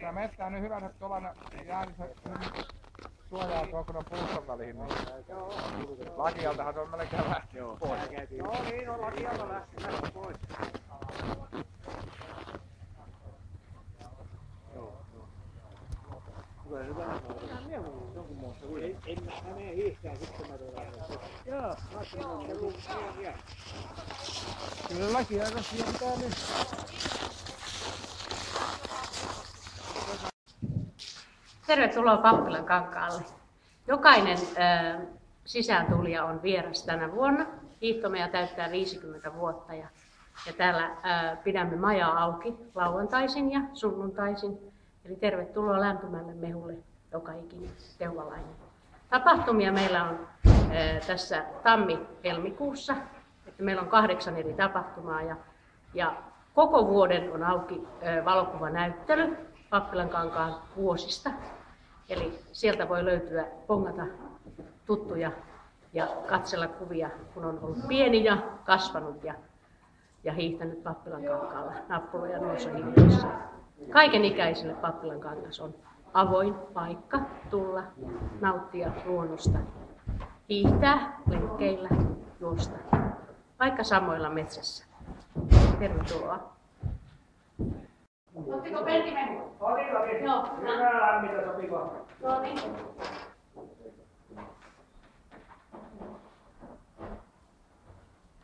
Tämä metsä on nyt hyvä, että tuollainen jääni suojaa tuo, kun on puuston väliin. Lakialtahan on melkein lähti pois. Joo niin, on lakialta lähti pois. Tulee hyvä jonkun muussa. En mä mene hiihtää sitten mä tulen. Joo, laki on ollut vielä. Kyllä laki aika siirtää nyt. Tervetuloa Pappilankankaalle. Jokainen sisääntulija on vieras tänä vuonna. Hiihtomeja täyttää 50 vuotta ja täällä pidämme majaa auki lauantaisin ja sunnuntaisin. Eli tervetuloa lämpimälle mehulle joka ikinen teuvalainen. Tapahtumia meillä on tässä tammi-helmikuussa. Että meillä on 8 eri tapahtumaa ja koko vuoden on auki valokuvanäyttely Pappilankankaan vuosista. Eli sieltä voi löytyä, bongata tuttuja ja katsella kuvia, kun on ollut pieni ja kasvanut ja hiihtänyt Pappilankankaalla nappula- ja nuorisohiihdossa. Kaiken ikäisille Pappilankangas on avoin paikka tulla, nauttia luonnosta, hiihtää, lenkkeillä, juosta, vaikka samoilla metsässä. Tervetuloa. Ottiko Pertti mehua? Oli. Joo. Hyvää lämmintä sopivaa. No niin.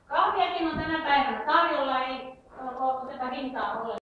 Kahviakin on tänä päivänä tarjolla, ei oteta hintaa ollenkaan.